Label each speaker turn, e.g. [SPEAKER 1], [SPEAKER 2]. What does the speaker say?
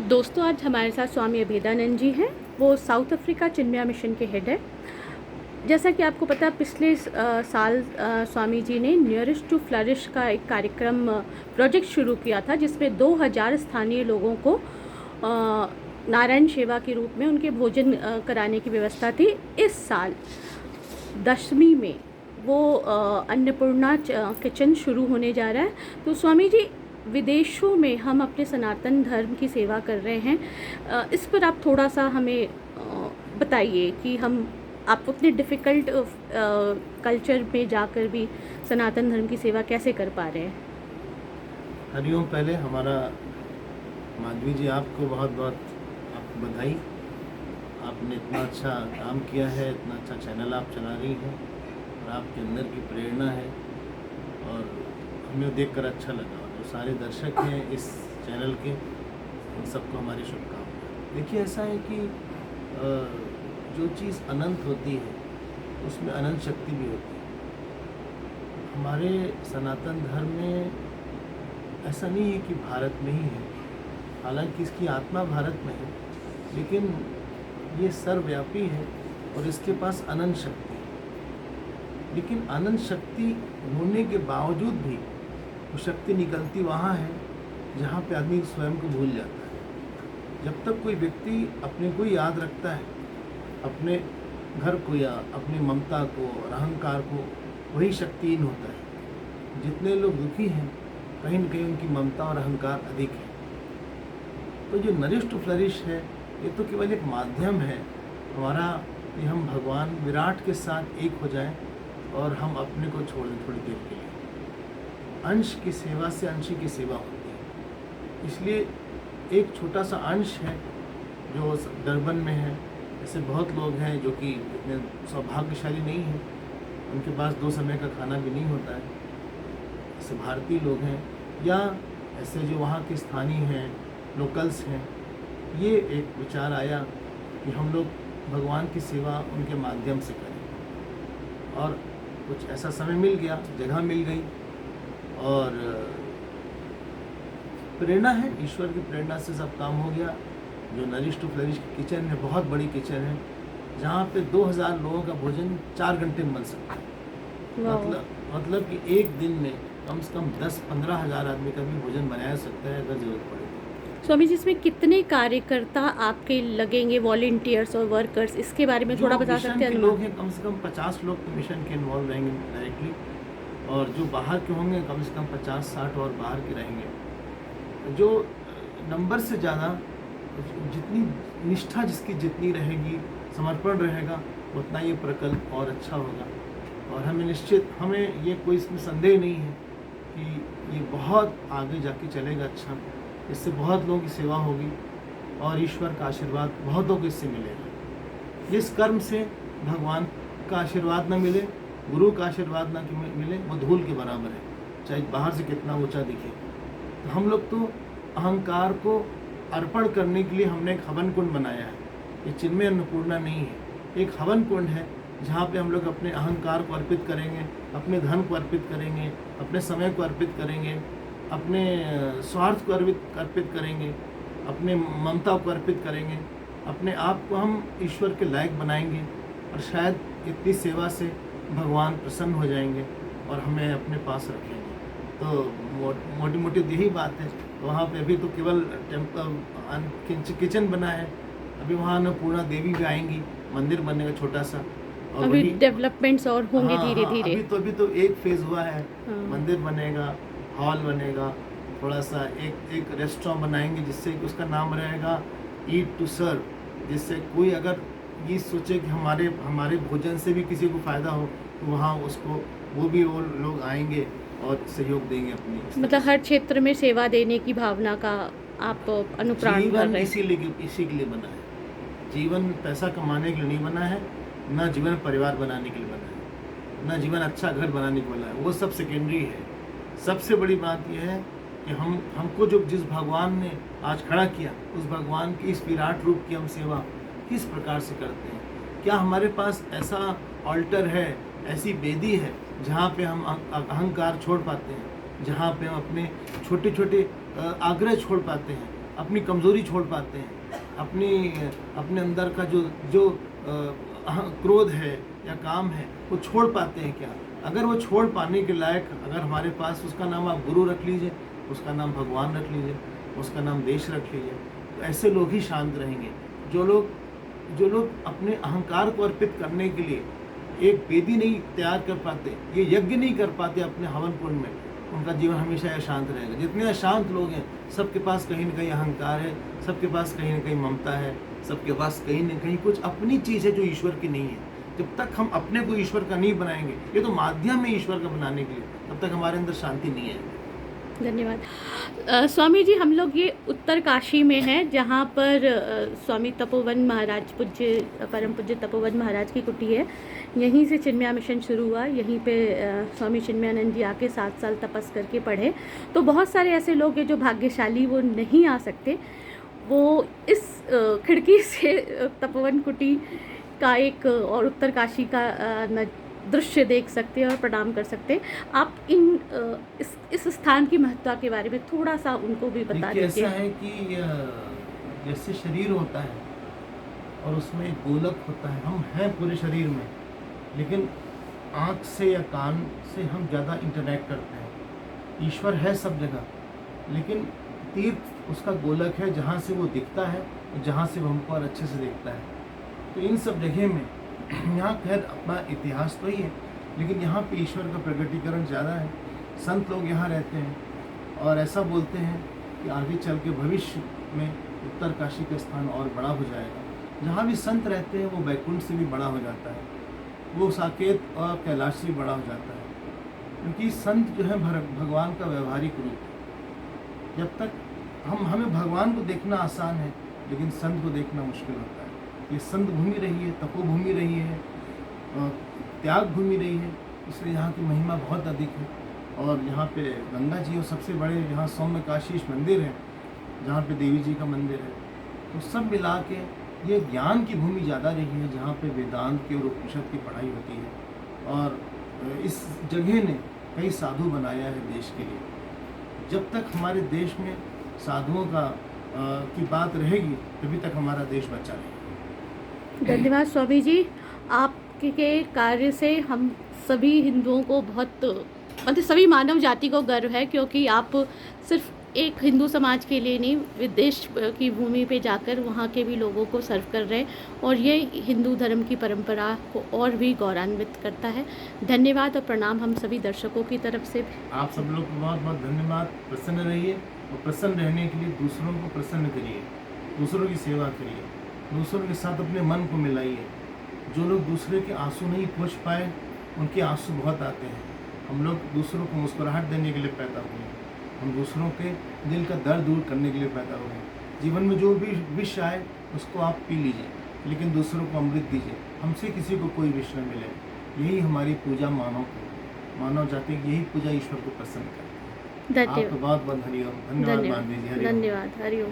[SPEAKER 1] दोस्तों, आज हमारे साथ स्वामी अभेदानंद जी हैं। वो साउथ अफ्रीका चिन्मया मिशन के हेड है। जैसा कि आपको पता है, पिछले साल स्वामी जी ने नियरेस्ट टू फ्लरिश का एक कार्यक्रम प्रोजेक्ट शुरू किया था, जिसमें 2000 स्थानीय लोगों को नारायण सेवा के रूप में उनके भोजन कराने की व्यवस्था थी। इस साल 10वीं में वो अन्नपूर्णा किचन शुरू होने जा रहा है। तो स्वामी जी, विदेशों में हम अपने सनातन धर्म की सेवा कर रहे हैं, इस पर आप थोड़ा सा हमें बताइए कि आप उतने डिफ़िकल्ट कल्चर में जाकर भी सनातन धर्म की सेवा कैसे कर पा रहे हैं।
[SPEAKER 2] हरिओम। पहले हमारा माधवी जी, आपको बहुत बहुत आपको बधाई। आपने इतना अच्छा काम किया है, इतना अच्छा चैनल आप चला रही हैं और आपके अंदर की प्रेरणा है और हमें देखकर अच्छा लगा। और जो सारे दर्शक हैं इस चैनल के, उन सबको हमारी शुभकामनाएं। देखिए, ऐसा है कि जो चीज़ अनंत होती है उसमें अनंत शक्ति भी होती है। हमारे सनातन धर्म में ऐसा नहीं है कि भारत में ही है, हालांकि इसकी आत्मा भारत में है, लेकिन ये सर्वव्यापी है और इसके पास अनंत शक्ति है। लेकिन अनंत शक्ति होने के बावजूद भी वो शक्ति निकलती वहाँ है जहाँ पे आदमी स्वयं को भूल जाता है। जब तक कोई व्यक्ति अपने को याद रखता है, अपने घर को या अपनी ममता को और अहंकार को, वही शक्तिहीन होता है। जितने लोग दुखी हैं, कहीं न कहीं उनकी ममता और अहंकार अधिक है। तो जो नरिश टू फ्लरिश है, ये तो केवल एक माध्यम है हमारा कि हम भगवान विराट के साथ एक हो जाएं और हम अपने को छोड़ दें थोड़ी देर के लिए। अंश की सेवा से अंशी की सेवा होती है। इसलिए एक छोटा सा अंश है जो डरबन में है। ऐसे बहुत लोग हैं जो कि इतने सौभाग्यशाली नहीं हैं, उनके पास 2 समय का खाना भी नहीं होता है। ऐसे भारतीय लोग हैं या ऐसे जो वहाँ के स्थानीय हैं, लोकल्स हैं। ये एक विचार आया कि हम लोग भगवान की सेवा उनके माध्यम से करें, और कुछ ऐसा समय मिल गया, जगह मिल गई और प्रेरणा है, ईश्वर की प्रेरणा से सब काम हो गया। जो नरिश टू फ्लरिश की किचन है, बहुत बड़ी किचन है, जहाँ पे 2000 लोगों का भोजन 4 घंटे में बन सकता है। मतलब कि एक दिन में कम से कम 10-15 हज़ार आदमी का भी भोजन बनाया सकता है अगर जरूरत पड़े।
[SPEAKER 1] स्वामी जी, इसमें कितने कार्यकर्ता आपके लगेंगे, वॉलंटियर्स और वर्कर्स, इसके बारे में थोड़ा बता सकते हैं?
[SPEAKER 2] लोग हैं कम से कम 50 लोग तो मिशन के इन्वॉल्व रहेंगे डायरेक्टली, और जो बाहर के होंगे कम से कम 50-60 और बाहर के रहेंगे। जो नंबर से ज़्यादा, जितनी निष्ठा जिसकी जितनी रहेगी, समर्पण रहेगा, उतना ये प्रकल्प और अच्छा होगा। और हमें ये कोई इसमें संदेह नहीं है कि ये बहुत आगे जाके चलेगा। अच्छा, इससे बहुत लोगों की सेवा होगी और ईश्वर का आशीर्वाद बहुतों को इससे मिलेगा। जिस कर्म से भगवान का आशीर्वाद न मिले, गुरु का आशीर्वाद न मिले, वो धूल के बराबर है, चाहे बाहर से कितना ऊंचा दिखे। तो हम लोग तो अहंकार को अर्पण करने के लिए हमने एक हवन कुंड बनाया है। ये चिन्मय अन्नपूर्णा नहीं है, एक हवन कुंड है जहाँ पे हम लोग अपने अहंकार को अर्पित करेंगे, अपने धन को अर्पित करेंगे, अपने समय को अर्पित करेंगे, अपने स्वार्थ को अर्पित करेंगे, अपने ममता को अर्पित करेंगे, अपने आप को हम ईश्वर के लायक बनाएंगे। और शायद इतनी सेवा से भगवान प्रसन्न हो जाएंगे और हमें अपने पास रखेंगे। तो मोटी मोटी यही बात है। तो वहाँ पे अभी तो केवल किचन बना है, अभी वहाँ अन्नपूर्णा देवी भी आएंगी, मंदिर बनेगा छोटा सा, और
[SPEAKER 1] अभी डेवलपमेंट्स और होंगे धीरे धीरे।
[SPEAKER 2] अभी तो एक फेज हुआ है। मंदिर बनेगा, हॉल बनेगा, थोड़ा सा एक रेस्टोरेंट बनाएंगे जिससे उसका नाम रहेगा ईट टू सर्व, जिससे कोई अगर ये सोचे कि हमारे भोजन से भी किसी को फ़ायदा हो, तो वहाँ उसको वो लोग आएंगे और सहयोग देंगे अपनी।
[SPEAKER 1] मतलब हर क्षेत्र में सेवा देने की भावना का आप अनुप्राण कर रहे हैं।
[SPEAKER 2] इसी के लिए बना है। जीवन पैसा कमाने के लिए नहीं बना है, न जीवन परिवार बनाने के लिए बना है, न जीवन अच्छा घर बनाने के लिए बना है। वो सब सेकेंडरी है। सबसे बड़ी बात यह है कि हमको जिस भगवान ने आज खड़ा किया, उस भगवान की इस विराट रूप की हम सेवा किस प्रकार से करते हैं। क्या हमारे पास ऐसा ऑल्टर है, ऐसी वेदी है जहाँ पे हम अहंकार छोड़ पाते हैं, जहाँ पे हम अपने छोटे छोटे आग्रह छोड़ पाते हैं, अपनी कमज़ोरी छोड़ पाते हैं, अपने अंदर का जो जो क्रोध है या काम है वो छोड़ पाते हैं क्या? अगर वो छोड़ पाने के लायक अगर हमारे पास, उसका नाम आप गुरु रख लीजिए, उसका नाम भगवान रख लीजिए, उसका नाम देश रख लीजिए, तो ऐसे लोग ही शांत रहेंगे। जो लोग अपने अहंकार को अर्पित करने के लिए एक वेदी नहीं तैयार कर पाते, ये यज्ञ नहीं कर पाते अपने हवन कुंड में, उनका जीवन हमेशा अशांत रहेगा। जितने अशांत लोग हैं, सबके पास कहीं ना कहीं अहंकार है, सबके पास कहीं ना कहीं ममता है, सबके पास कहीं ना कहीं कुछ अपनी चीज़ है जो ईश्वर की नहीं है। जब तक हम अपने को ईश्वर का नहीं बनाएंगे, ये तो माध्यम है ईश्वर का बनाने के लिए, तब तक हमारे अंदर शांति नहीं है।
[SPEAKER 1] धन्यवाद। स्वामी जी, हम लोग ये उत्तर काशी में हैं, जहाँ पर स्वामी तपोवन महाराज, परम पूज्य तपोवन महाराज की कुटी है। यहीं से चिन्मया मिशन शुरू हुआ। यहीं पे स्वामी चिन्मयानंद जी आके 7 साल तपस करके पढ़े। तो बहुत सारे ऐसे लोग हैं जो भाग्यशाली, वो नहीं आ सकते, वो इस खिड़की से तपोवन कुटी का एक और उत्तर काशी का दृश्य देख सकते हैं और प्रणाम कर सकते हैं। आप इस स्थान की महत्ता के बारे में थोड़ा सा उनको भी बता दीजिए।
[SPEAKER 2] ऐसा है कि जैसे शरीर होता है और उसमें एक गोलक होता है, हम हैं पूरे शरीर में, लेकिन आँख से या कान से हम ज़्यादा इंटरैक्ट करते हैं। ईश्वर है सब जगह, लेकिन तीर्थ उसका गोलक है, जहाँ से वो दिखता है, जहाँ से वो हमको और अच्छे से दिखता है। तो इन सब जगह में यहाँ खैर अपना इतिहास तो ही है, लेकिन यहाँ पे ईश्वर का प्रगटीकरण ज़्यादा है। संत लोग यहाँ रहते हैं और ऐसा बोलते हैं कि आगे चल के भविष्य में उत्तर काशी का स्थान और बड़ा हो जाएगा। जहाँ भी संत रहते हैं वो वैकुंठ से भी बड़ा हो जाता है, वो साकेत और कैलाश से भी बड़ा हो जाता है, क्योंकि संत जो है भगवान का व्यवहारिक रूप है। जब तक हमें भगवान को देखना आसान है, लेकिन संत को देखना मुश्किल होता है। ये संत भूमि रही है, तपोभूमि रही है, त्याग भूमि रही है, इसलिए यहाँ की महिमा बहुत अधिक है। और यहाँ पे गंगा जी और सबसे बड़े यहाँ सौम्य काशीश मंदिर है, जहाँ पे देवी जी का मंदिर है। तो सब मिला के ये ज्ञान की भूमि ज़्यादा रही है, जहाँ पे वेदांत की और उपनिषद की पढ़ाई होती है। और इस जगह ने कई साधु बनाया है देश के लिए। जब तक हमारे देश में साधुओं की बात रहेगी, तभी तक हमारा देश बचा रहेगा।
[SPEAKER 1] धन्यवाद स्वामी जी, आपके कार्य से हम सभी हिंदुओं को बहुत, मतलब सभी मानव जाति को गर्व है, क्योंकि आप सिर्फ एक हिंदू समाज के लिए नहीं, विदेश की भूमि पे जाकर वहाँ के भी लोगों को सर्व कर रहे हैं, और ये हिंदू धर्म की परंपरा को और भी गौरवान्वित करता है। धन्यवाद और प्रणाम हम सभी दर्शकों की तरफ से।
[SPEAKER 2] आप सब लोग को बहुत बहुत धन्यवाद। प्रसन्न रहिए, और प्रसन्न रहने के लिए दूसरों को प्रसन्न करिए, दूसरों की सेवा करिए, दूसरों के साथ अपने मन को मिलाइए। जो लोग दूसरे के आंसू नहीं पोंछ पाए, उनके आंसू बहुत आते हैं। हम लोग दूसरों को मुस्कुराहट देने के लिए पैदा हुए हैं, हम दूसरों के दिल का दर्द दूर करने के लिए पैदा हुए हैं। जीवन में जो भी विष आए उसको आप पी लीजिए, लेकिन दूसरों को अमृत दीजिए। हमसे किसी को कोई विष न मिले, यही हमारी पूजा मानव जाति की यही पूजा ईश्वर को प्रसन्न करती है। आपको बहुत बहुत हरिओम। धन्यवाद।
[SPEAKER 1] धन्यवाद। हरिओम।